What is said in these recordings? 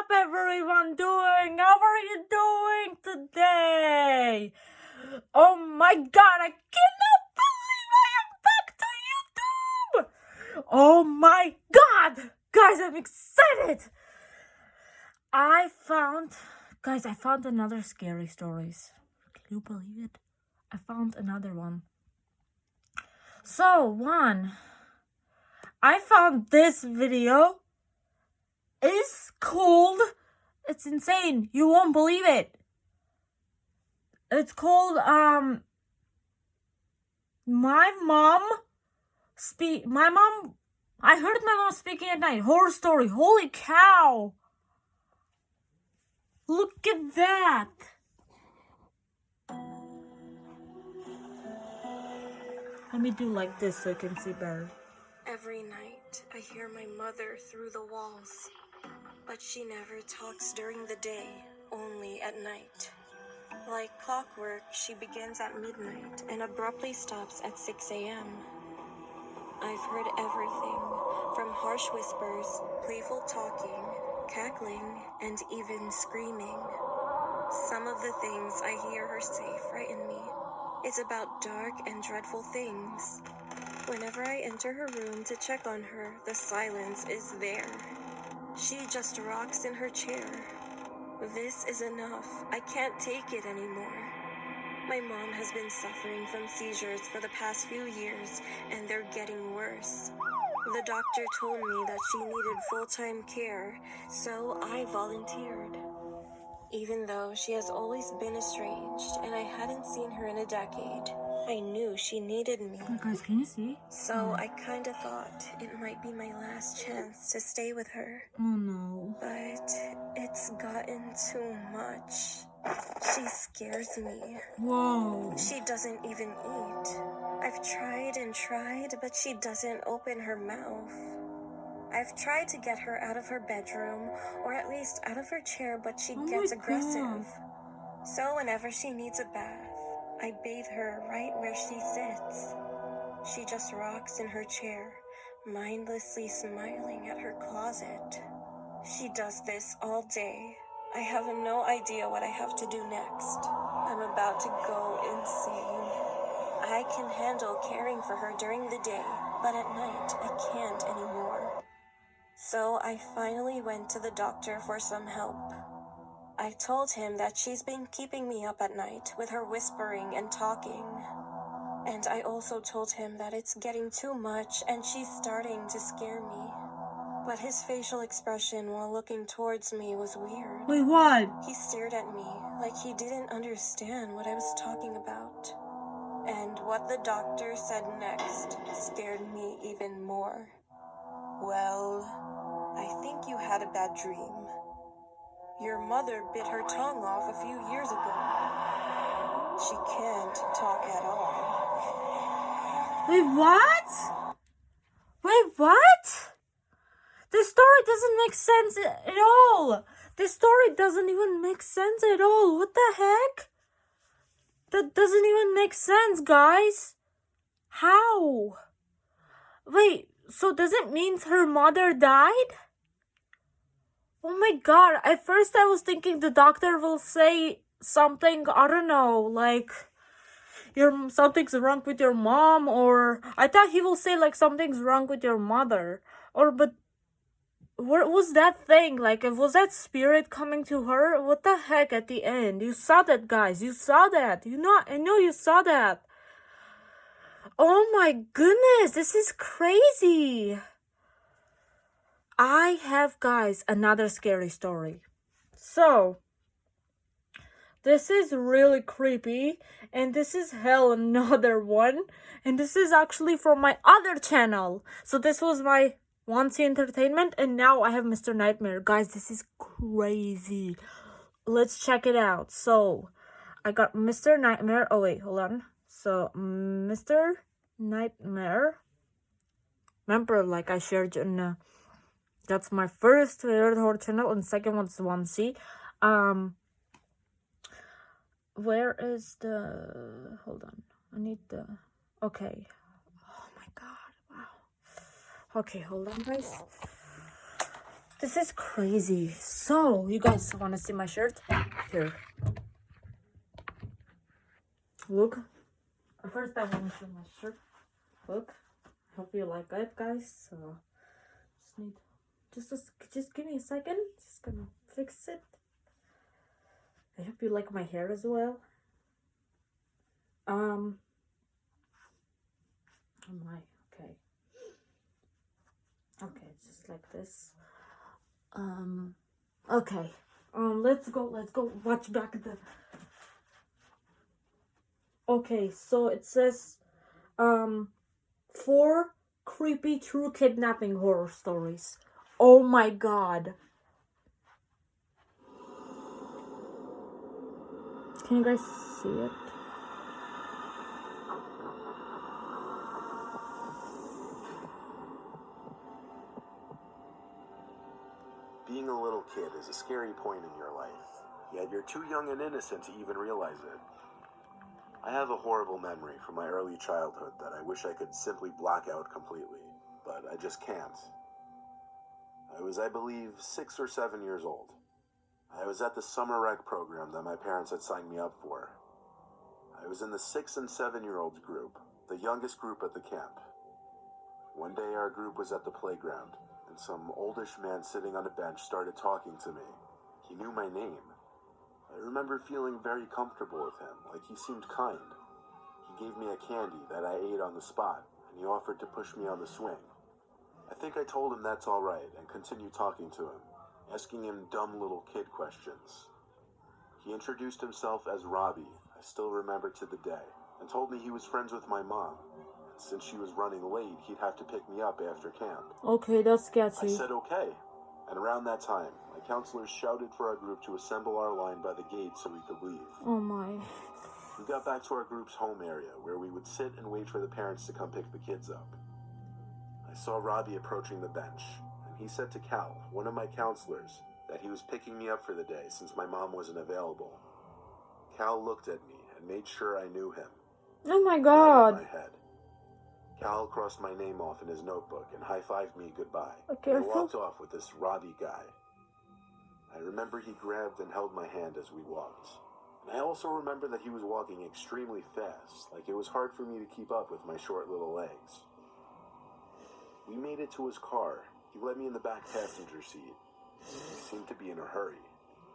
up, everyone doing? How are you doing today? Oh my god, I cannot believe I am back to YouTube! Oh my god! Guys, I'm excited! I found another scary stories. Can you believe it? I found another one. So, I found this video. It's called, it's insane. You won't believe it. It's called, I heard my mom speaking at night. Horror story. Holy cow. Look at that. Let me do like this so you can see better. Every night, I hear my mother through the walls, but she never talks during the day, only at night. Like clockwork, she begins at midnight and abruptly stops at 6 a.m. I've heard everything, from harsh whispers, playful talking, cackling, and even screaming. Some of the things I hear her say frighten me. It's about dark and dreadful things. Whenever I enter her room to check on her, the silence is there. She just rocks in her chair. This is enough. I can't take it anymore. My mom has been suffering from seizures for the past few years, and they're getting worse. The doctor told me that she needed full-time care, so I volunteered. Even though she has always been estranged and I hadn't seen her in a decade, I knew she needed me. Guys, can you see? So I kind of thought it might be my last chance to stay with her. Oh no. But it's gotten too much. She scares me. Whoa. She doesn't even eat. I've tried and tried, but she doesn't open her mouth. I've tried to get her out of her bedroom, or at least out of her chair, but she gets aggressive. So whenever she needs a bath, I bathe her right where she sits. She just rocks in her chair, mindlessly smiling at her closet. She does this all day. I have no idea what I have to do next. I'm about to go insane. I can handle caring for her during the day, but at night I can't anymore. So I finally went to the doctor for some help. I told him that she's been keeping me up at night with her whispering and talking. And I also told him that it's getting too much and she's starting to scare me. But his facial expression while looking towards me was weird. Wait, what? He stared at me like he didn't understand what I was talking about. And what the doctor said next scared me even more. Well, I think you had a bad dream. Your mother bit her tongue off a few years ago. She can't talk at all. Wait, what? Wait, what? This story doesn't make sense at all. This story doesn't even make sense at all. What the heck? That doesn't even make sense, guys. How? Wait, so does it mean her mother died? Oh my god, at first I was thinking the doctor will say something, I don't know, like something's wrong with your mom, or I thought he will say like something's wrong with your mother. But what was that thing? Like, was that spirit coming to her? What the heck at the end? You saw that, guys. You saw that. I know you saw that. Oh my goodness, this is crazy. I have, guys, another scary story. So, this is really creepy, and this is another one, and this is actually from my other channel. So this was my Wansee Entertainment, and now I have Mr.Nighmare. Guys, this is crazy. Let's check it out. So, I got Mr.Nighmare. Oh, wait, hold on. So, Mr.Nighmare. Remember, like I shared in... that's my first favorite horror channel, and second one's Wansee. Where is the... Hold on. I need the... Okay. Oh my god. Wow. Okay, hold on, guys. This is crazy. So, you guys want to see my shirt? Here. Look. First, I want to show my shirt. Look. Hope you like it, guys. So, just give me a second. Just gonna fix it. I hope you like my hair as well. Oh my. Okay. Okay, just like this. Okay. Let's go watch back the. Okay, so it says, 4 creepy true kidnapping horror stories. Oh my god. Can you guys see it? Being a little kid is a scary point in your life, yet you're too young and innocent to even realize it. I have a horrible memory from my early childhood that I wish I could simply block out completely, but I just can't. I was, I believe, 6 or 7 years old. I was at the summer rec program that my parents had signed me up for. I was in the 6 and 7-year-olds group, the youngest group at the camp. One day our group was at the playground, and some oldish man sitting on a bench started talking to me. He knew my name. I remember feeling very comfortable with him, like he seemed kind. He gave me a candy that I ate on the spot, and he offered to push me on the swing. I think I told him that's all right and continued talking to him, asking him dumb little kid questions. He introduced himself as Robbie, I still remember to the day, and told me he was friends with my mom. Since she was running late, he'd have to pick me up after camp. Okay, that's sketchy. I said okay, and around that time, my counselors shouted for our group to assemble our line by the gate so we could leave. Oh my. We got back to our group's home area, where we would sit and wait for the parents to come pick the kids up. I saw Robbie approaching the bench, and he said to Cal, one of my counselors, that he was picking me up for the day since my mom wasn't available. Cal looked at me and made sure I knew him. Oh my I god. nodded my head. Cal crossed my name off in his notebook and high-fived me goodbye. Okay, I walked off with this Robbie guy. I remember he grabbed and held my hand as we walked. And I also remember that he was walking extremely fast, like it was hard for me to keep up with my short little legs. We made it to his car. He let me in the back passenger seat. He seemed to be in a hurry.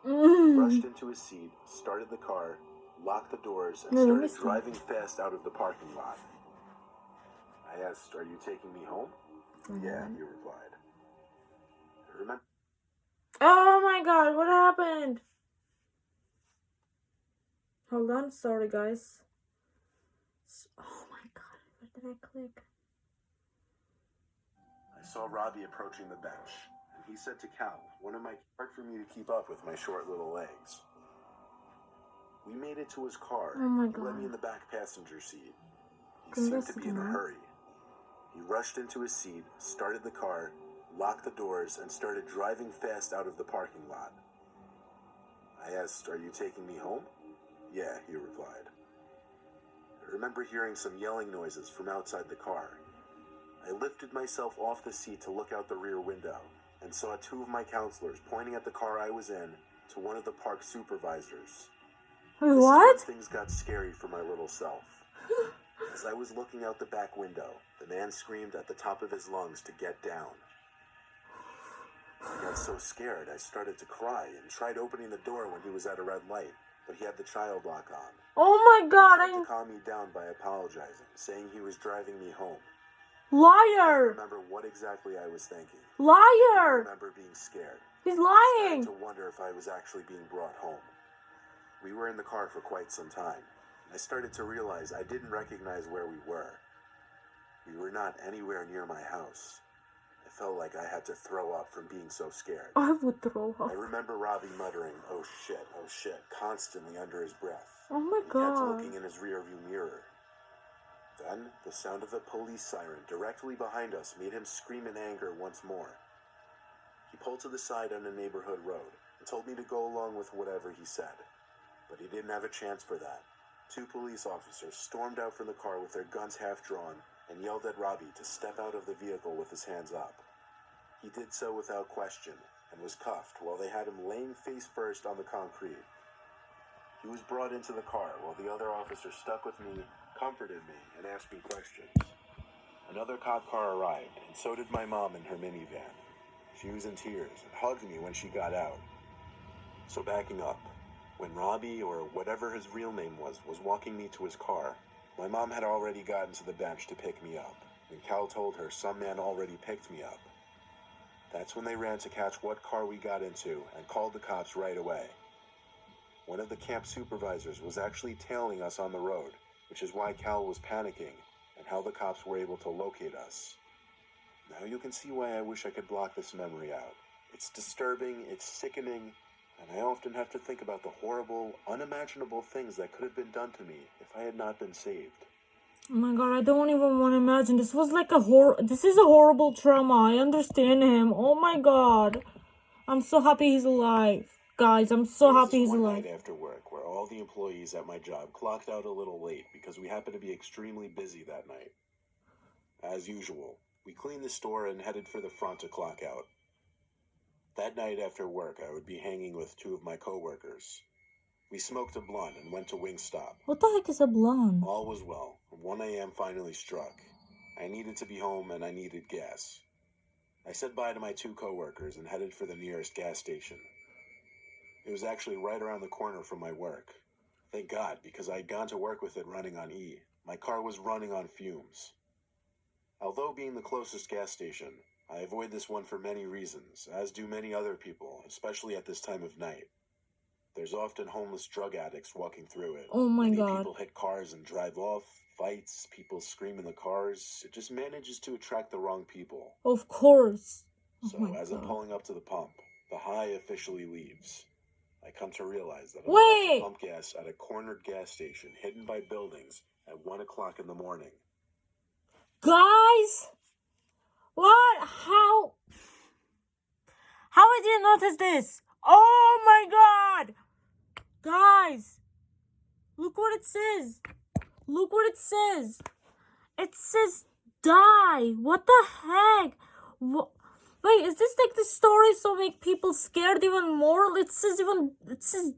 He rushed into his seat, started the car, locked the doors, and started driving fast out of the parking lot. I asked, "Are you taking me home?" "Yeah," he replied. I remember. Oh my god, what happened? Hold on, sorry guys. Oh my god, where did I click? I saw Robbie approaching the bench, and he said to Cal, one of my hard for me to keep up with my short little legs. We made it to his car. Oh my He let god. me in the back passenger seat. He seemed to be in a hurry. He rushed into his seat, started the car, locked the doors, and started driving fast out of the parking lot. I asked, "Are you taking me home?" "Yeah," he replied. I remember hearing some yelling noises from outside the car. I lifted myself off the seat to look out the rear window and saw 2 of my counselors pointing at the car I was in to one of the park supervisors. Wait, This what? is when things got scary for my little self. As I was looking out the back window, the man screamed at the top of his lungs to get down. I got so scared I started to cry and tried opening the door when he was at a red light, but he had the child lock on. Oh my god, He tried to calm me down by apologizing, saying he was driving me home. I Liar! don't remember what exactly I was thinking. I Liar! remember being scared. He's I lying! started to wonder if I was actually being brought home. We were in the car for quite some time. I started to realize I didn't recognize where we were. We were not anywhere near my house. I felt like I had to throw up from being so scared. I would throw I up. remember Robbie muttering, oh shit," constantly under his breath. Oh my He kept god. looking in his rearview mirror. Then, the sound of a police siren directly behind us made him scream in anger once more. He pulled to the side on a neighborhood road and told me to go along with whatever he said. But he didn't have a chance for that. 2 police officers stormed out from the car with their guns half drawn and yelled at Robbie to step out of the vehicle with his hands up. He did so without question and was cuffed while they had him laying face first on the concrete. He was brought into the car while the other officer stuck with me, comforted me, and asked me questions. Another cop car arrived, and so did my mom in her minivan. She was in tears and hugged me when she got out. So backing up, when Robbie, or whatever his real name was walking me to his car, my mom had already gotten to the bench to pick me up, and Cal told her some man already picked me up. That's when they ran to catch what car we got into and called the cops right away. One of the camp supervisors was actually tailing us on the road, which is why Cal was panicking and how the cops were able to locate us. Now you can see why I wish I could block this memory out. It's disturbing, it's sickening, and I often have to think about the horrible, unimaginable things that could have been done to me if I had not been saved. Oh my god, I don't even want to imagine. This was like this is a horrible trauma. I understand him. Oh my god. I'm so happy he's alive. Guys, I'm so happy he's alive. One night after work where all the employees at my job clocked out a little late because we happened to be extremely busy that night. As usual, we cleaned the store and headed for the front to clock out. That night after work, I would be hanging with two of my coworkers. We smoked a blunt and went to Wingstop. What the heck is a blunt? All was well. 1 a.m. finally struck. I needed to be home and I needed gas. I said bye to my two coworkers and headed for the nearest gas station. It was actually right around the corner from my work. Thank God, because I had gone to work with it running on E. My car was running on fumes. Although being the closest gas station, I avoid this one for many reasons, as do many other people, especially at this time of night. There's often homeless drug addicts walking through it. Oh my Many god. people hit cars and drive off, fights, people scream in the cars. It just manages to attract the wrong people. Of course. So as I'm pulling up to the pump, the high officially leaves. I come to realize that I'm about to pump gas at a cornered gas station hidden by buildings at 1 o'clock in the morning. Guys! What? How I didn't notice this? Oh my god! Guys! Look what it says. Look what it says. It says die. What the heck? Wait, is this like the story so make people scared even more? It says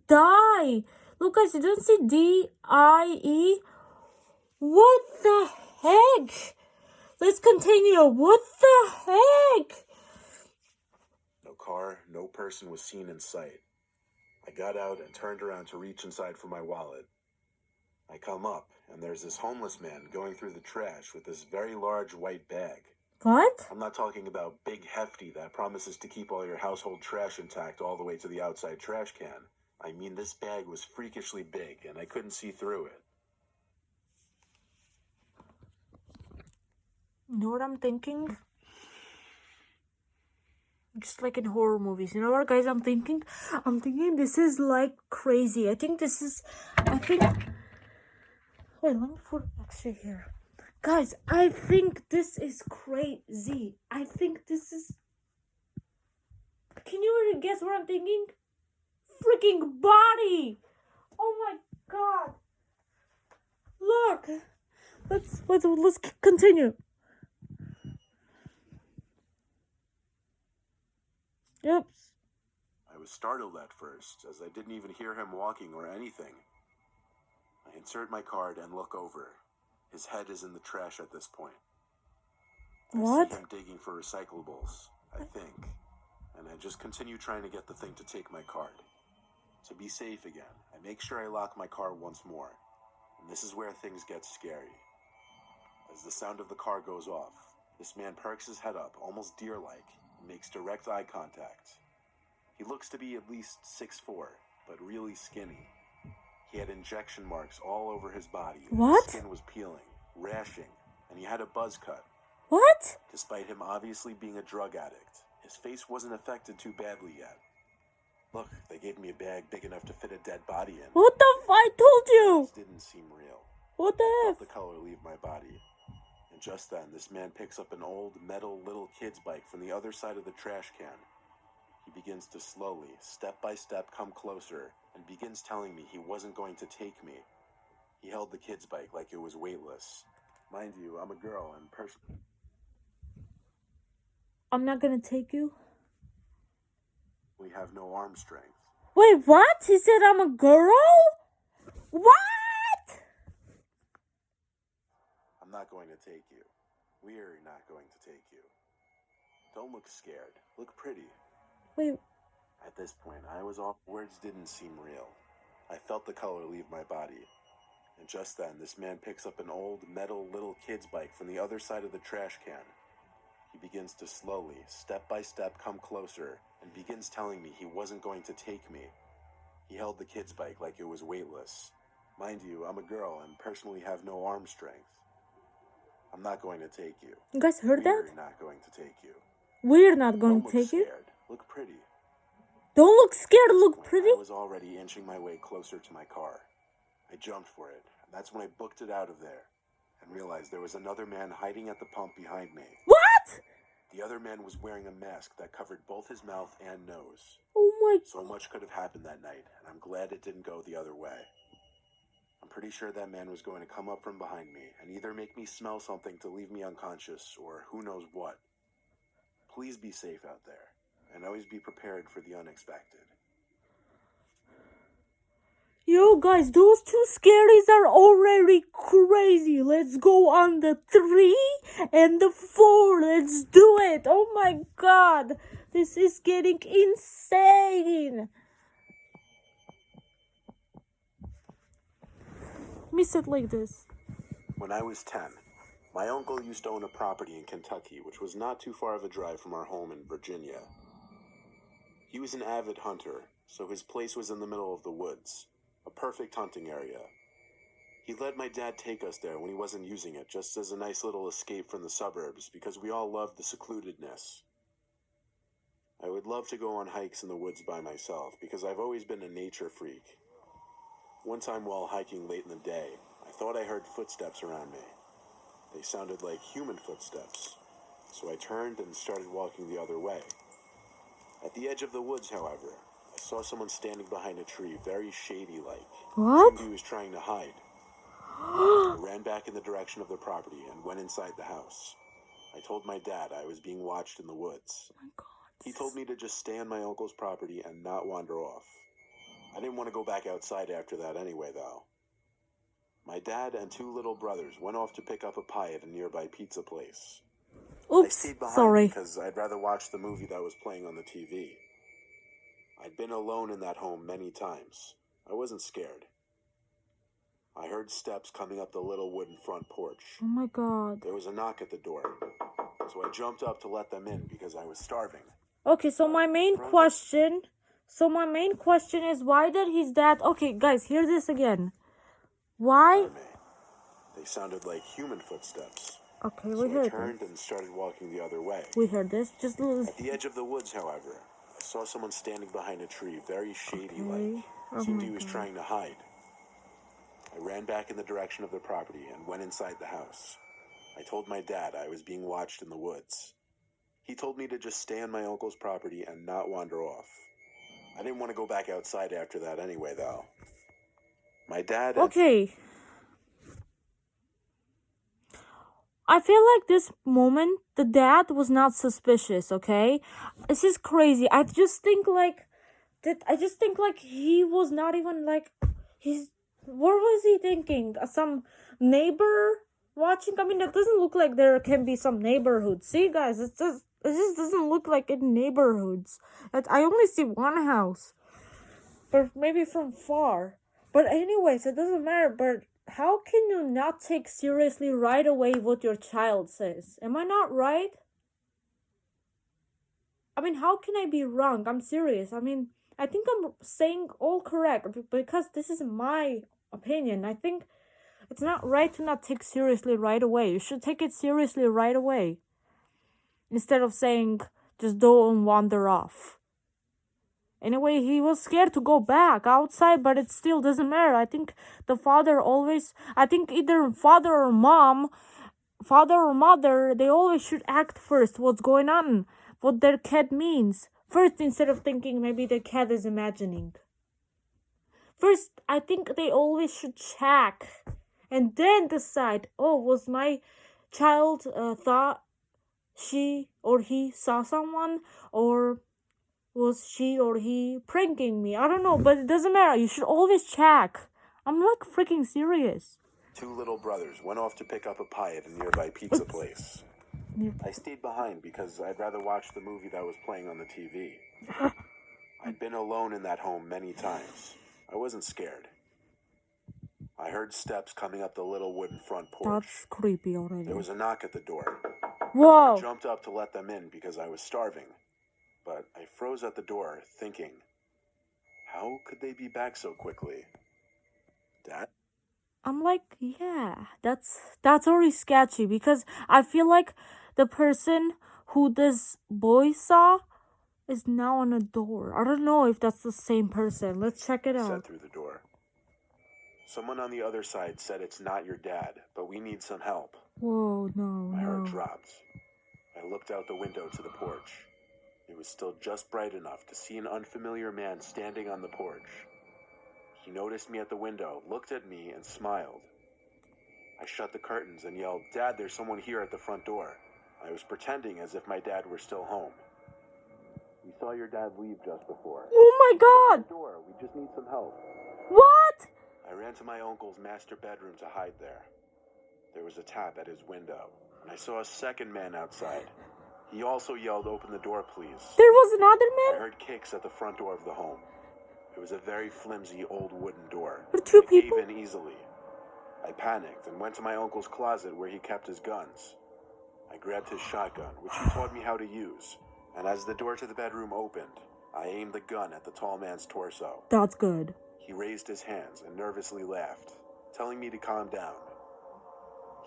die. Look guys, you don't see D-I-E? What the heck? Let's continue. What the heck? No car, no person was seen in sight. I got out and turned around to reach inside for my wallet. I come up, and there's this homeless man going through the trash with this very large white bag. What? I'm not talking about big hefty that promises to keep all your household trash intact all the way to the outside trash can. I mean, this bag was freakishly big, and I couldn't see through it. You know what I'm thinking? Just like in horror movies. You know what, guys, I'm thinking? I'm thinking this is like crazy. Wait, let me put it actually here. Guys, I think this is crazy. I think this is... Can you already guess what I'm thinking? Freaking body! Oh my god! Look! Let's continue. Oops. I was startled at first, as I didn't even hear him walking or anything. I insert my card and look over. His head is in the trash at this point. What? I see him digging for recyclables, I think, and I just continue trying to get the thing to take my card. To be safe again, I make sure I lock my car once more, and this is where things get scary. As the sound of the car goes off, this man perks his head up, almost deer-like, and makes direct eye contact. He looks to be at least 6'4", but really skinny. He had injection marks all over his body. What? His skin was peeling, rashing, and he had a buzz cut. What? Despite him obviously being a drug addict, his face wasn't affected too badly yet. Look, they gave me a bag big enough to fit a dead body in. What the f... I told you! This didn't seem real. What the I F? felt the color leave my body. And just then, this man picks up an old metal little kid's bike from the other side of the trash can. He begins to slowly, step by step, come closer and begins telling me he wasn't going to take me. He held the kid's bike like it was weightless. Mind you, I'm a girl and I'm not gonna take you. have no arm strength. Wait, what? He said I'm a girl? What? I'm not going to take you. We're not going to take you. Don't look scared. Look pretty. Wait. At this point, I was off. Words didn't seem real. I felt the color leave my body. And just then, this man picks up an old metal little kid's bike from the other side of the trash can. He begins to slowly, step by step, come closer and begins telling me he wasn't going to take me. He held the kid's bike like it was weightless. Mind you, I'm a girl and personally have no arm strength. I'm not going to take you. You guys heard that? We're not going to take you. We're not going Don't to look take you. scared. Look pretty. Don't look scared, look pretty. I was already inching my way closer to my car. I jumped for it, and that's when I booked it out of there and realized there was another man hiding at the pump behind me. What? The other man was wearing a mask that covered both his mouth and nose. Oh my So much could have happened that night, and I'm glad it didn't go the other way. I'm pretty sure that man was going to come up from behind me and either make me smell something to leave me unconscious or who knows what. Please be safe out there, and always be prepared for the unexpected. Yo guys, those two scaries are already crazy. Let's go on the 3 and the 4. Let's do it. Oh my god. This is getting insane. Let me sit like this. When I was 10, my uncle used to own a property in Kentucky, which was not too far of a drive from our home in Virginia. He was an avid hunter, so his place was in the middle of the woods, a perfect hunting area. He let my dad take us there when he wasn't using it, just as a nice little escape from the suburbs, because we all loved the secludedness. I would love to go on hikes in the woods by myself, because I've always been a nature freak. One time while hiking late in the day, I thought I heard footsteps around me. They sounded like human footsteps, so I turned and started walking the other way. At the edge of the woods, however, I saw someone standing behind a tree, very shady-like. What? Seemed he was trying to hide. I ran back in the direction of the property and went inside the house. I told my dad I was being watched in the woods. Oh my god. He told me to just stay on my uncle's property and not wander off. I didn't want to go back outside after that anyway, though. My dad and 2 little brothers went off to pick up a pie at a nearby pizza place. I Oops, stayed behind sorry. because I'd rather watch the movie that was playing on the TV. I'd been alone in that home many times. I wasn't scared. I heard steps coming up the little wooden front porch. Oh my god. There was a knock at the door, so I jumped up to let them in because I was starving. Okay, so my main question is, why did his dad... Okay, guys, hear this again. Why? They sounded like human footsteps. Okay, we So I heard turned this. and started walking the other way. We heard this. Just At the edge of the woods, however, I saw someone standing behind a tree, very shady-like. Okay. Oh Seemed my he was God. trying to hide. I ran back in the direction of the property and went inside the house. I told my dad I was being watched in the woods. He told me to just stay on my uncle's property and not wander off. I didn't want to go back outside after that anyway, though. My dad... Okay. I feel like this moment, the dad was not suspicious, okay? This is crazy. I just think like he was not even like... What was he thinking? Some neighbor watching? I mean, it doesn't look like there can be some neighborhood. See, guys, it just doesn't look like in neighborhoods. I only see one house, but maybe from far. But anyways, it doesn't matter. But how can you not take seriously right away what your child says? Am I not right? I mean, how can I be wrong? I'm serious. I mean, I think I'm saying all correct because this is my opinion. I think it's not right to not take seriously right away. You should take it seriously right away. Instead of saying, just don't wander off. Anyway, he was scared to go back outside, but it still doesn't matter. I think the father always... I think either father or mother, they always should act first. What's going on? What their cat means. First, instead of thinking maybe the cat is imagining. First, I think they always should check. And then decide, oh, was my child thought she or he saw someone? Or Was she or he pranking me? I don't know, but it doesn't matter. You should always check. I'm like freaking serious. Two little brothers went off to pick up a pie at a nearby pizza place. I stayed behind because I'd rather watch the movie that was playing on the TV. I'd been alone in that home many times. I wasn't scared. I heard steps coming up the little wooden front porch. That's creepy already. There was a knock at the door. Whoa! I jumped up to let them in because I was starving. But I froze at the door, thinking, how could they be back so quickly? Dad? I'm like, yeah, that's already sketchy because I feel like the person who this boy saw is now on a door. I don't know if that's the same person. Let's check it Said out. through the door. Someone on the other side said it's not your dad, but we need some help. Whoa, no, My heart no. dropped. I looked out the window to the porch. It was still just bright enough to see an unfamiliar man standing on the porch. He noticed me at the window, looked at me, and smiled. I shut the curtains and yelled, "Dad, there's someone here at the front door." I was pretending as if my dad were still home. "We saw your dad leave just before." Oh my god! "Door, we just need some help." What? I ran to my uncle's master bedroom to hide there. There was a tap at his window, and I saw a second man outside. He also yelled, "Open the door, please." There was another I man? heard kicks at the front door of the home. It was a very flimsy old wooden door. With two It gave people? in easily. I panicked and went to my uncle's closet where he kept his guns. I grabbed his shotgun, which he taught me how to use, and as the door to the bedroom opened, I aimed the gun at the tall man's torso. That's good. He raised his hands and nervously laughed, telling me to calm down.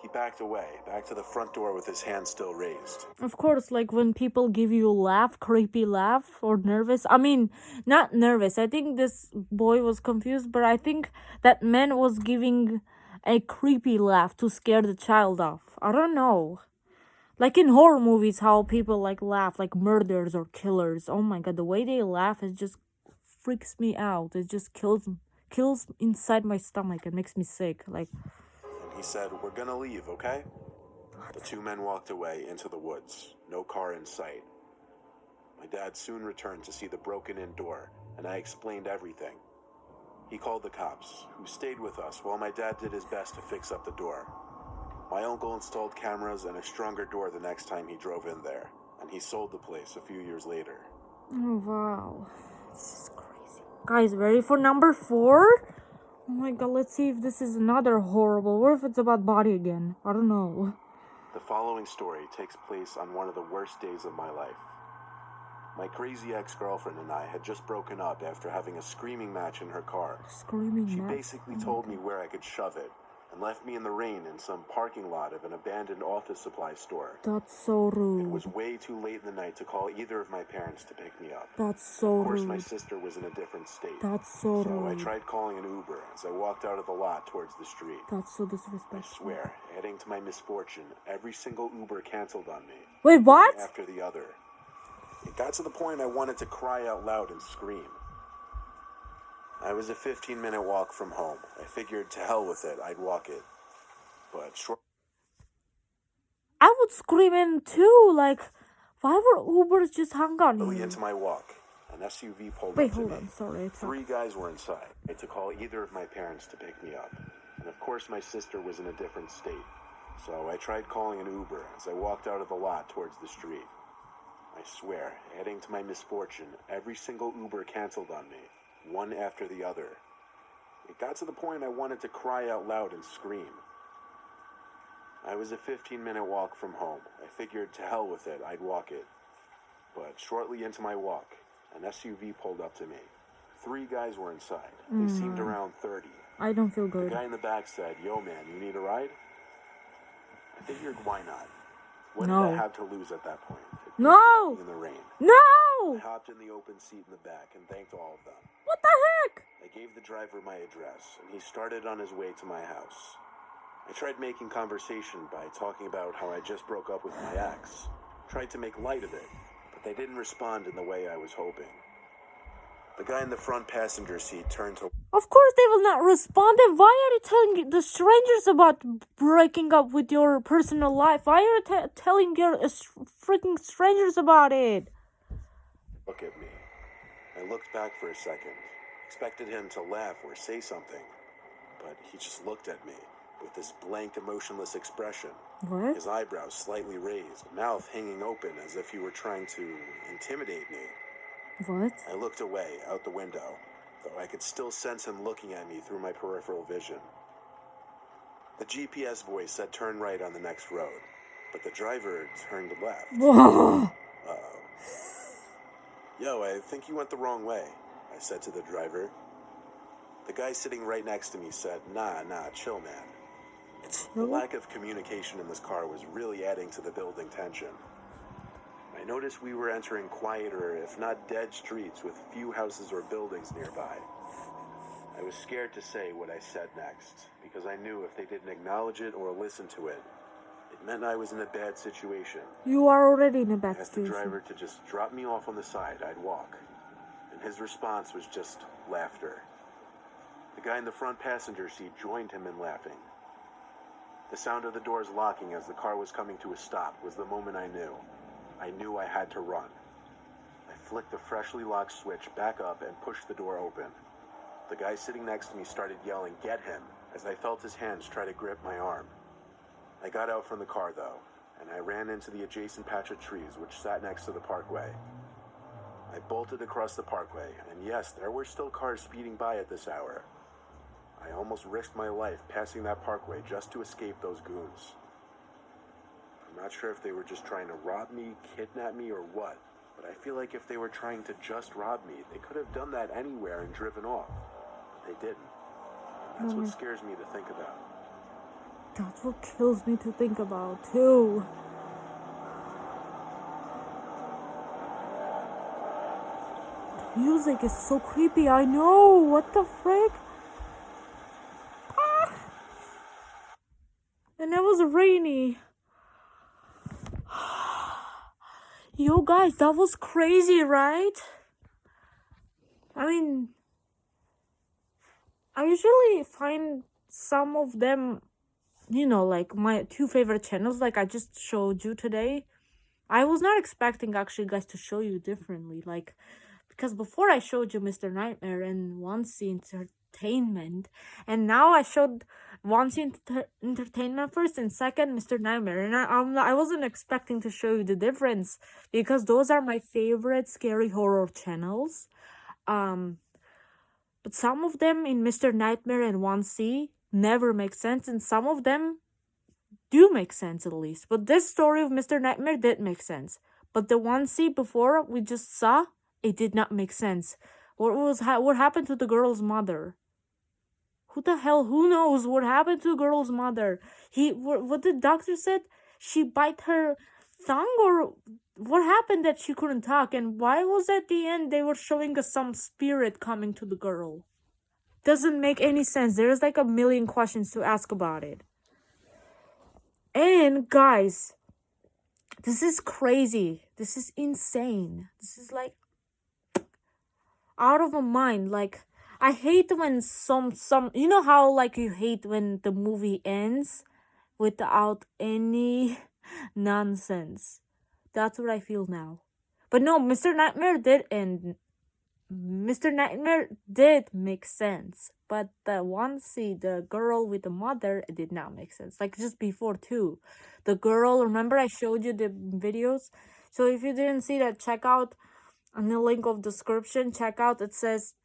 He backed away, back to the front door with his hand still raised. Of course, like when people give you a laugh, creepy laugh, or nervous. I mean, not nervous. I think this boy was confused, but I think that man was giving a creepy laugh to scare the child off. I don't know. Like in horror movies, how people like laugh, like murderers or killers. Oh my god, the way they laugh, it just freaks me out. It just kills inside my stomach. It makes me sick. Like, And he said, "We're gonna leave, okay?" The two men walked away into the woods, no car in sight. My dad soon returned to see the broken-in door, and I explained everything. He called the cops, who stayed with us while my dad did his best to fix up the door. My uncle installed cameras and a stronger door the next time he drove in there, and he sold the place a few years later. oh wow, this is crazy. Guys, ready for number 4? Oh my god, let's see if this is another horrible, or if it's about body again. I don't know. The following story takes place on one of the worst days of my life. My crazy ex-girlfriend and I had just broken up after having a screaming match in her car. Screaming She match. basically told me where I could shove it, and left me in the rain in some parking lot of an abandoned office supply store. That's so It rude. was way too late in the night to call either of my parents to pick me up. That's so Of course, my rude. sister was in a different state. That's so So I rude. tried calling an Uber as I walked out of the lot towards the street. That's so I disrespectful. swear, adding to my misfortune, every single Uber canceled on me. Wait, what? After the other. It got to the point I wanted to cry out loud and scream. I was a 15-minute walk from home. I figured, to hell with it, I'd walk it. But shortly I would scream in too. Like, why were Ubers just hung on you? into my walk, an SUV pulled Wait, up to hold me. on. Sorry. Three guys were inside. I had to call either of my parents to pick me up. And of course, my sister was in a different state. So I tried calling an Uber as I walked out of the lot towards the street. I swear, adding to my misfortune, every single Uber canceled on me, one after the other. It got to the point I wanted to cry out loud and scream. I was a 15-minute walk from home. I figured, to hell with it, I'd walk it. But shortly into my walk, an SUV pulled up to me. Three guys were inside. They seemed around 30. I don't feel The good. guy in the back said, "Yo, man, you need a ride?" I figured, why not? What No. did I have to lose at that point? It No! was walking in the rain. I No! hopped in the open seat in the back and thanked all of them. What the heck? I gave the driver my address, and he started on his way to my house. I tried making conversation by talking about how I just broke up with my ex. Tried to make light of it, but they didn't respond in the way I was hoping. The guy in the front passenger seat turned to Of course they will not respond. Then why are you telling the strangers about breaking up with your personal life? Why are you telling your freaking strangers about it? look at me. I looked back for a second, expected him to laugh or say something, but he just looked at me with this blank, emotionless expression. What? His eyebrows slightly raised, mouth hanging open as if he were trying to intimidate me. What? I looked away, out the window, though I could still sense him looking at me through my peripheral vision. The GPS voice said turn right on the next road, but the driver turned left. Whoa. Uh-oh. Yo, I think you went the wrong way, I said to the driver. The guy sitting right next to me said, nah, chill, man. The lack of communication in this car was really adding to the building tension. I noticed we were entering quieter, if not dead streets with few houses or buildings nearby. I was scared to say what I said next, because I knew if they didn't acknowledge it or listen to it, it meant I was in a bad situation. You are already in a I bad asked the situation. driver to just drop me off on the side, I'd walk. And his response was just laughter. The guy in the front passenger seat joined him in laughing. The sound of the doors locking as the car was coming to a stop was the moment I knew. I knew I had to run. I flicked the freshly locked switch back up and pushed the door open. The guy sitting next to me started yelling, "Get him," as I felt his hands try to grip my arm. I got out from the car, though, and I ran into the adjacent patch of trees which sat next to the parkway. I bolted across the parkway, and yes, there were still cars speeding by at this hour. I almost risked my life passing that parkway just to escape those goons. I'm not sure if they were just trying to rob me, kidnap me, or what, but I feel like if they were trying to just rob me, they could have done that anywhere and driven off. But they didn't. And that's what scares me to think about. That's what kills me to think about, too. The music is so creepy, I know! What the frick? Ah! And it was rainy. Yo, guys, that was crazy, right? I mean, I usually find some of them, you know, like my two favorite channels, like I just showed you today. I was not expecting actually, guys, to show you differently, like, because before I showed you Mr.Nighmare and Wansee Entertainment, and now I showed Wansee Entertainment first and second Mr.Nighmare, and I wasn't expecting to show you the difference because those are my favorite scary horror channels. But some of them in Mr.Nighmare and Wansee never make sense, and some of them do make sense at least. But this story of Mr.Nighmare did make sense. But the Wansee before we just saw, it did not make sense. What happened to the girl's mother? Who knows what happened to the girl's mother? What the doctor said? She bite her tongue, or what happened that she couldn't talk? And why was at the end they were showing us some spirit coming to the girl? Doesn't make any sense. There's like a million questions to ask about it. And guys, this is crazy. This is insane. This is like out of my mind. Like, I hate when some you know how like you hate when the movie ends without any nonsense. That's what I feel now. But no, Mr.Nighmare did end. Mr.Nighmare did make sense, but the Wansee, the girl with the mother, it did not make sense. Like just before too, the girl. Remember I showed you the videos. So if you didn't see that, check out on the link of description. Check out. It says,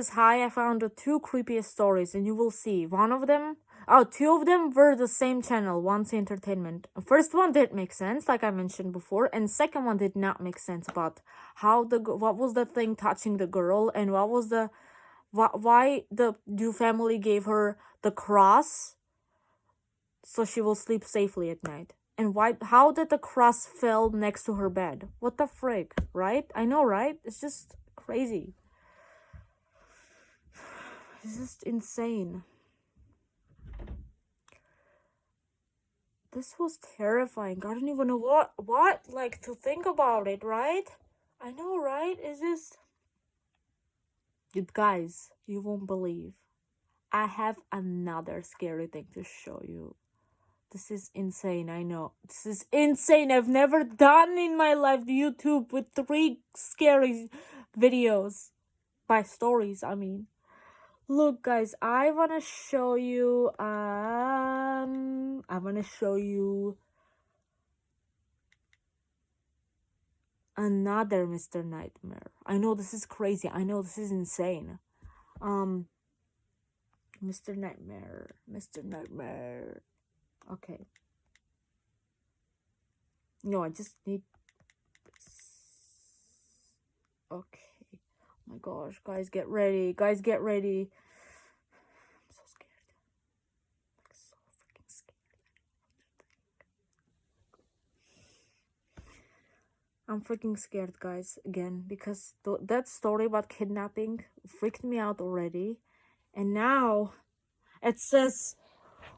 hi, I found the two creepiest stories, and you will see two of them were the same channel, Wansee Entertainment. First one did make sense, like I mentioned before, and second one did not make sense about what was the thing touching the girl, and why the new family gave her the cross so she will sleep safely at night. And how did the cross fell next to her bed? What the frick, right? I know, right? It's just crazy. It's just insane. This was terrifying. I don't even know what like to think about it, right? I know, right? It's just... Guys, you won't believe. I have another scary thing to show you. This is insane, I know. This is insane. I've never done in my life YouTube with 3 scary videos. By stories, I mean. Look, guys, I wanna show you another Mr. Nightmare. I know this is crazy. I know this is insane. Mr. Nightmare. Okay. No, I just need this. Okay. Oh my gosh, guys, get ready. Guys, get ready. I'm so scared. Like, so freaking scared. I'm freaking scared, guys, again, because that story about kidnapping freaked me out already. And now it says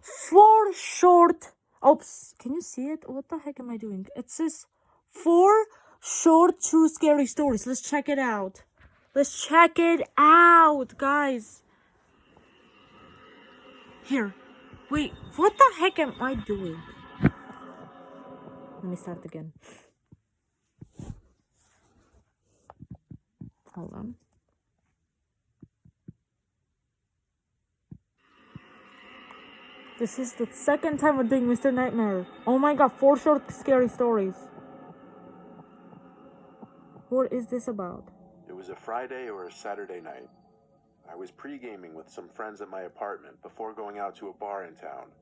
4 short. Oops, can you see it? What the heck am I doing? It says 4 short, true scary stories. Let's check it out. Let's check it out, guys. Here. Wait, what the heck am I doing? Let me start again. Hold on. This is the second time we're doing Mr. Nightmare. Oh my god, 4 short scary stories. What is this about? It was a Friday or a Saturday night. I was pre-gaming with some friends at my apartment before going out to a bar in town.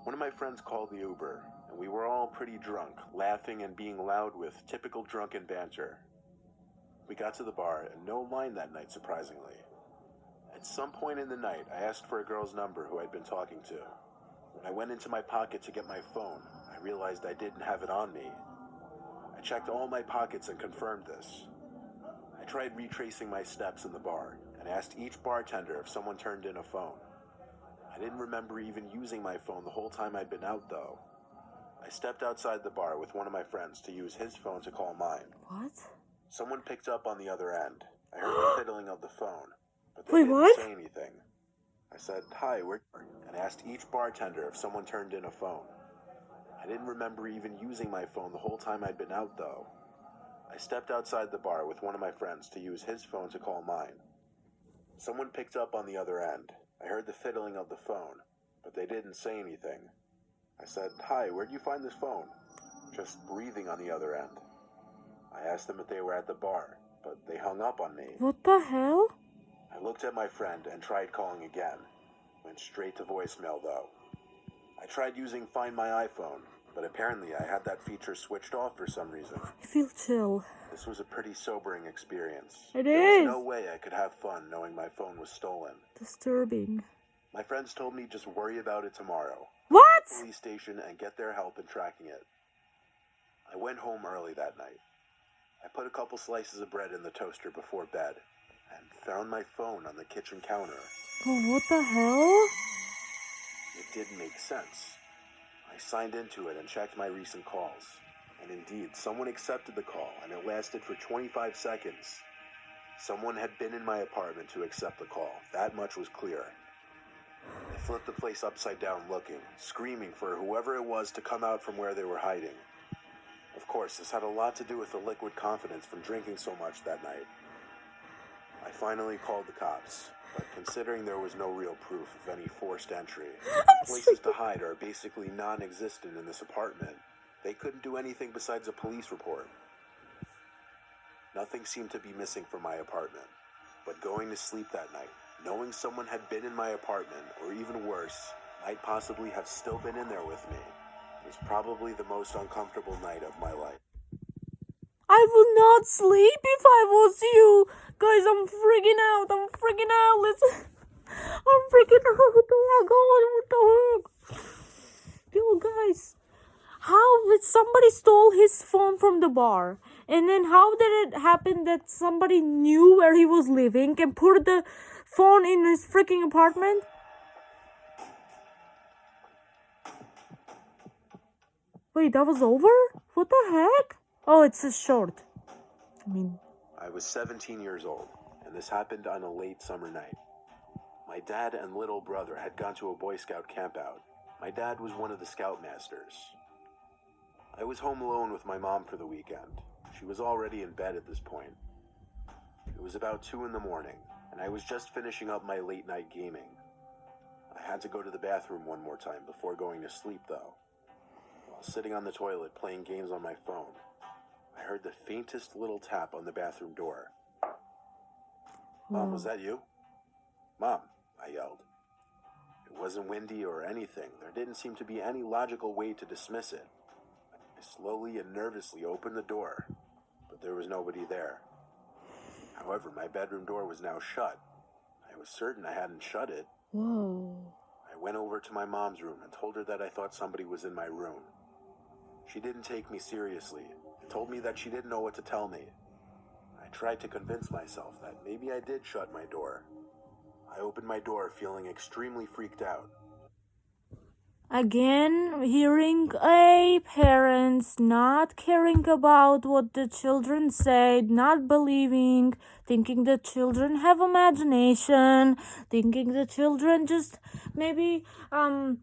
One of my friends called the Uber, and we were all pretty drunk, laughing and being loud with typical drunken banter. We got to the bar, and no line that night, surprisingly. At some point in the night, I asked for a girl's number who I'd been talking to. When I went into my pocket to get my phone, I realized I didn't have it on me. I checked all my pockets and confirmed this. I tried retracing my steps in the bar and asked each bartender if someone turned in a phone. I didn't remember even using my phone the whole time I'd been out, though. I stepped outside the bar with one of my friends to use his phone to call mine. What? Someone picked up on the other end. I heard the fiddling of the phone, but they Wait, didn't what? say anything. I said, "Hi, where?" and asked each bartender if someone turned in a phone. I didn't remember even using my phone the whole time I'd been out, though. I stepped outside the bar with one of my friends to use his phone to call mine. Someone picked up on the other end. I heard the fiddling of the phone, but they didn't say anything. I said, "Hi, where'd you find this phone?" Just breathing on the other end. I asked them if they were at the bar, but they hung up on me. What the hell? I looked at my friend and tried calling again. Went straight to voicemail, though. I tried using Find My iPhone, but apparently I had that feature switched off for some reason. I feel chill. This was a pretty sobering experience. It There is. was no way I could have fun knowing my phone was stolen. Disturbing. My friends told me just worry about it tomorrow. What? Go to the police station and get their help in tracking it. I went home early that night. I put a couple slices of bread in the toaster before bed and found my phone on the kitchen counter. Oh, what the hell? It didn't make sense. I signed into it and checked my recent calls. And indeed, someone accepted the call, and it lasted for 25 seconds. Someone had been in my apartment to accept the call. That much was clear. I flipped the place upside down looking, screaming for whoever it was to come out from where they were hiding. Of course, this had a lot to do with the liquid confidence from drinking so much that night. I finally called the cops, but considering there was no real proof of any forced entry, places to hide are basically non-existent in this apartment. They couldn't do anything besides a police report. Nothing seemed to be missing from my apartment, but going to sleep that night, knowing someone had been in my apartment, or even worse, might possibly have still been in there with me, was probably the most uncomfortable night of my life. I will not sleep if I was you. Guys, I'm freaking out. Listen. I'm freaking out. What the heck? Yo, guys. How did somebody stole his phone from the bar? And then how did it happen that somebody knew where he was living and put the phone in his freaking apartment? Wait, that was over? What the heck? Oh, it's a short. I was 17 years old, and this happened on a late summer night. My dad and little brother had gone to a Boy Scout campout. My dad was one of the scoutmasters. I was home alone with my mom for the weekend. She was already in bed at this point. It was about 2 in the morning, and I was just finishing up my late night gaming. I had to go to the bathroom one more time before going to sleep, though. While sitting on the toilet playing games on my phone, I heard the faintest little tap on the bathroom door. Mom, was that you? Mom, I yelled. It wasn't windy or anything. There didn't seem to be any logical way to dismiss it. I slowly and nervously opened the door, but there was nobody there. However, my bedroom door was now shut. I was certain I hadn't shut it. Whoa. I went over to my mom's room and told her that I thought somebody was in my room. She didn't take me seriously and told me that she didn't know what to tell me. I tried to convince myself that maybe I did shut my door. I opened my door feeling extremely freaked out. Again, hearing a parents not caring about what the children said, not believing, thinking the children have imagination, thinking the children just maybe, I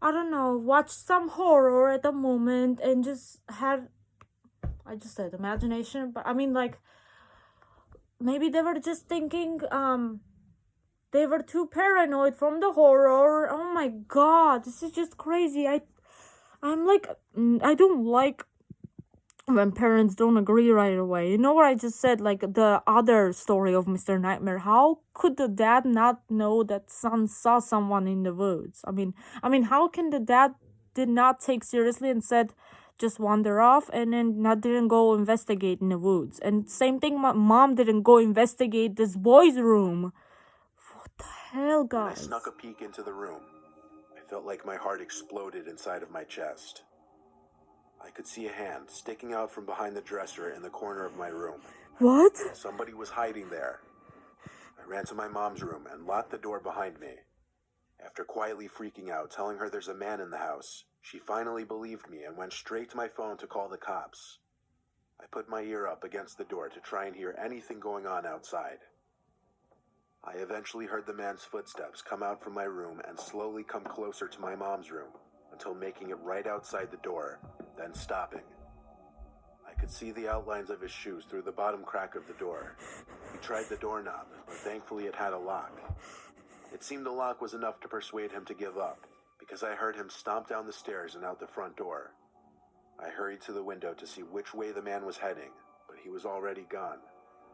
don't know, watch some horror at the moment and just have, I just said imagination, but I mean like, maybe they were just thinking, they were too paranoid from the horror. Oh my god, this is just crazy. I'm like, I don't like when parents don't agree right away. You know what I just said? Like the other story of Mr.Nighmare. How could the dad not know that son saw someone in the woods? I mean, how can the dad did not take seriously and said just wander off and then didn't go investigate in the woods? And same thing, my mom didn't go investigate this boy's room. Hell, When I guys. snuck a peek into the room, I felt like my heart exploded inside of my chest. I could see a hand sticking out from behind the dresser in the corner of my room. What? Somebody was hiding there. I ran to my mom's room and locked the door behind me. After quietly freaking out, telling her there's a man in the house, she finally believed me and went straight to my phone to call the cops. I put my ear up against the door to try and hear anything going on outside. I eventually heard the man's footsteps come out from my room and slowly come closer to my mom's room until making it right outside the door, then stopping. I could see the outlines of his shoes through the bottom crack of the door. He tried the doorknob, but thankfully it had a lock. It seemed the lock was enough to persuade him to give up, because I heard him stomp down the stairs and out the front door. I hurried to the window to see which way the man was heading, but he was already gone.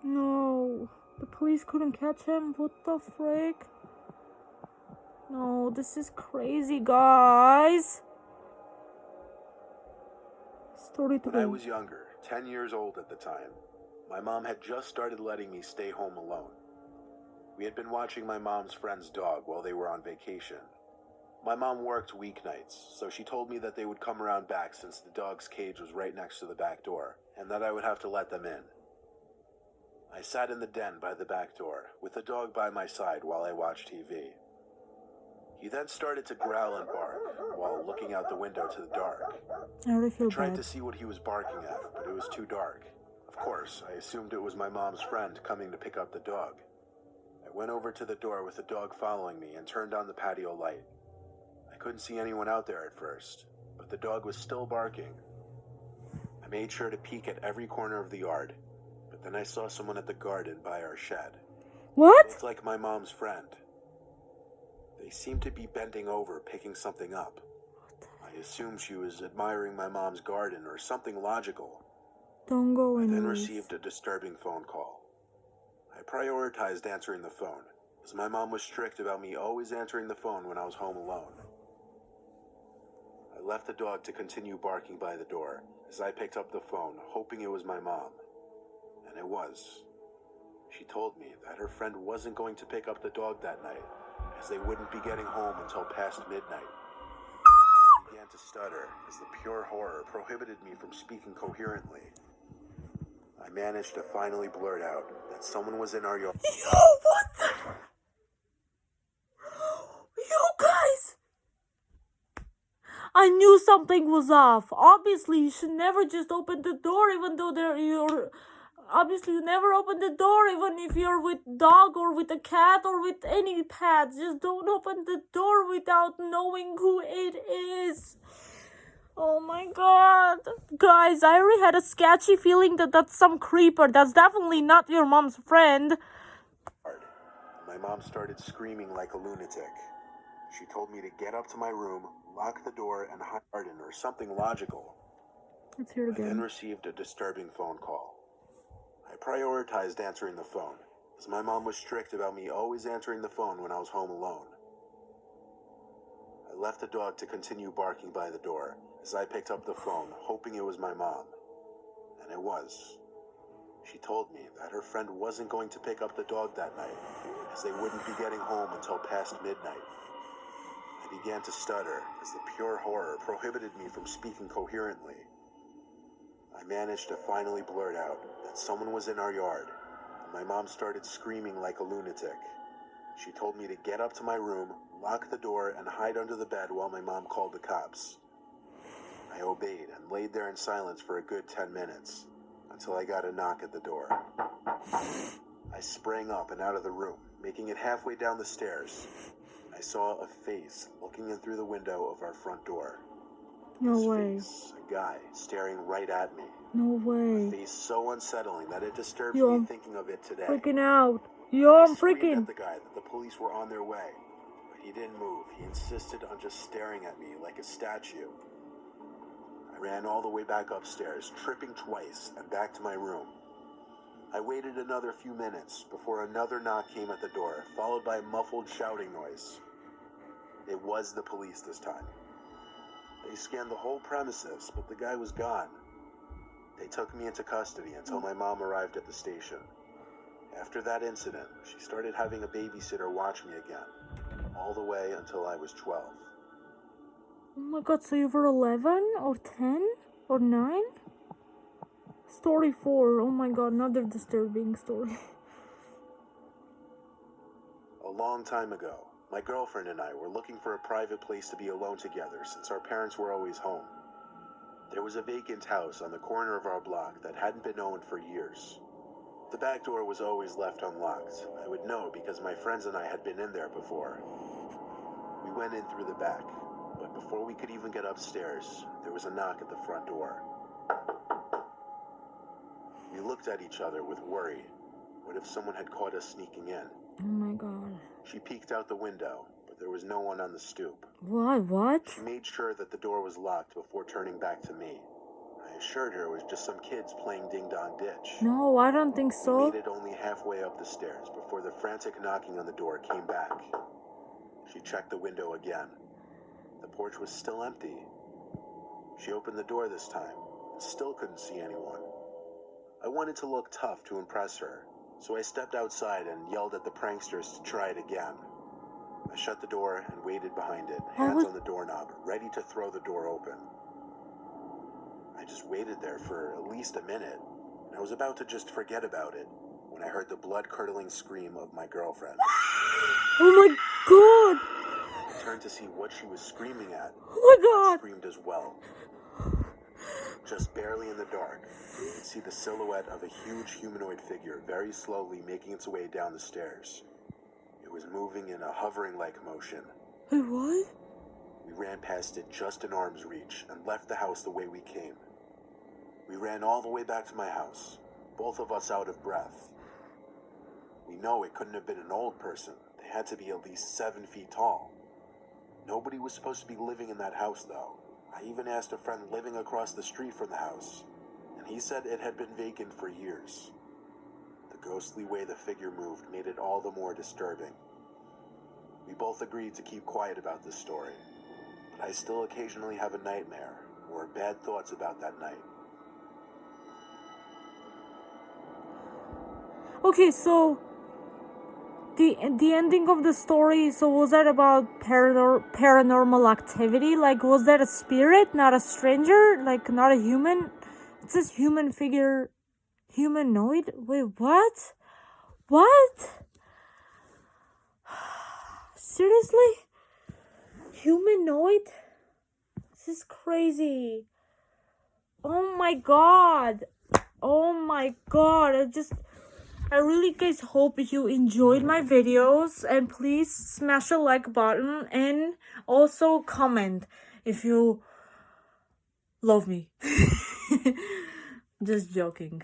No. The police couldn't catch him? What the frick? No, this is crazy, guys. Story 3. When I was younger, 10 years old at the time, my mom had just started letting me stay home alone. We had been watching my mom's friend's dog while they were on vacation. My mom worked weeknights, so she told me that they would come around back since the dog's cage was right next to the back door, and that I would have to let them in. I sat in the den by the back door, with the dog by my side while I watched TV. He then started to growl and bark, while looking out the window to the dark. I already feel I tried bad. to see what he was barking at, but it was too dark. Of course, I assumed it was my mom's friend coming to pick up the dog. I went over to the door with the dog following me and turned on the patio light. I couldn't see anyone out there at first, but the dog was still barking. I made sure to peek at every corner of the yard, but then I saw someone at the garden by our shed. What? It looked like my mom's friend. They seemed to be bending over, picking something up. I assumed she was admiring my mom's garden or something logical. Don't go I in. then received a disturbing phone call. I prioritized answering the phone, as my mom was strict about me always answering the phone when I was home alone. I left the dog to continue barking by the door, as I picked up the phone, hoping it was my mom. And it was. She told me that her friend wasn't going to pick up the dog that night, as they wouldn't be getting home until past midnight. I began to stutter, as the pure horror prohibited me from speaking coherently. I managed to finally blurt out that someone was in our yard. Yo, what the? You guys! I knew something was off. Obviously, you should never just open the door even though you're obviously you never open the door, even if you're with dog or with a cat or with any pet. Just don't open the door without knowing who it is. Oh my god. Guys, I already had a sketchy feeling that that's some creeper. That's definitely not your mom's friend. My mom started screaming like a lunatic. She told me to get up to my room, lock the door, and hide or something logical. Let's hear it I then again. received a disturbing phone call. I prioritized answering the phone, as my mom was strict about me always answering the phone when I was home alone. I left the dog to continue barking by the door, as I picked up the phone, hoping it was my mom. And it was. She told me that her friend wasn't going to pick up the dog that night, as they wouldn't be getting home until past midnight. I began to stutter, as the pure horror prohibited me from speaking coherently. I managed to finally blurt out that someone was in our yard, and my mom started screaming like a lunatic. She told me to get up to my room, lock the door, and hide under the bed while my mom called the cops. I obeyed and laid there in silence for a good 10 minutes, until I got a knock at the door. I sprang up and out of the room, making it halfway down the stairs. I saw a face looking in through the window of our front door. No This way. face, a guy, staring right at me. No A way. face so unsettling that it disturbs Yo, me I'm thinking of it today. freaking out. Yo, I I'm screamed freaking. at the guy that the police were on their way, but he didn't move. He insisted on just staring at me like a statue. I ran all the way back upstairs, tripping twice, and back to my room. I waited another few minutes before another knock came at the door, followed by a muffled shouting noise. It was the police this time. They scanned the whole premises, but the guy was gone. They took me into custody until my mom arrived at the station. After that incident, she started having a babysitter watch me again, all the way until I was 12. Oh my god, so you were 11 or 10 or 9? Story 4. Oh my god, another disturbing story. A long time ago, my girlfriend and I were looking for a private place to be alone together since our parents were always home. There was a vacant house on the corner of our block that hadn't been owned for years. The back door was always left unlocked. I would know because my friends and I had been in there before. We went in through the back, but before we could even get upstairs, there was a knock at the front door. We looked at each other with worry. What if someone had caught us sneaking in? Oh my god. She peeked out the window, but there was no one on the stoop. What? She made sure that the door was locked before turning back to me. I assured her it was just some kids playing ding-dong ditch. No, I don't think We so. made it only halfway up the stairs before the frantic knocking on the door came back. She checked the window again. The porch was still empty. She opened the door this time and still couldn't see anyone. I wanted to look tough to impress her, so I stepped outside and yelled at the pranksters to try it again. I shut the door and waited behind it, hands on the doorknob, ready to throw the door open. I just waited there for at least a minute, and I was about to just forget about it when I heard the blood-curdling scream of my girlfriend. Oh my god! I turned to see what she was screaming at. Oh my I god! screamed as well. Just barely in the dark, you could see the silhouette of a huge humanoid figure very slowly making its way down the stairs. It was moving in a hovering-like motion. Wait, what? We ran past it just in arm's reach and left the house the way we came. We ran all the way back to my house, both of us out of breath. We know it couldn't have been an old person. They had to be at least 7 feet tall. Nobody was supposed to be living in that house, though. I even asked a friend living across the street from the house, and he said it had been vacant for years. The ghostly way the figure moved made it all the more disturbing. We both agreed to keep quiet about this story, but I still occasionally have a nightmare or bad thoughts about that night. Okay, so the ending of the story, so was that about paranormal activity? Like, was that a spirit, not a stranger? Like, not a human? It says human figure, humanoid? Wait, what? What? Seriously? Humanoid? This is crazy. Oh my god. Oh my god, I really guys hope you enjoyed my videos, and please smash the like button and also comment if you love me. Just joking.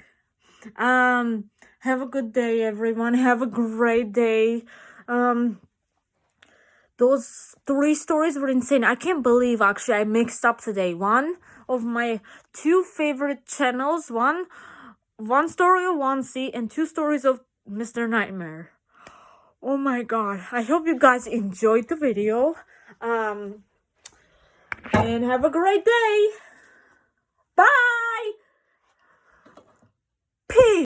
Have a good day, everyone. Have a great day. Those 3 stories were insane. I can't believe actually I mixed up today. One of my 2 favorite channels, one story of Wansee and 2 stories of Mr.Nighmare. Oh my god. I hope you guys enjoyed the video. And have a great day. Bye. Peace.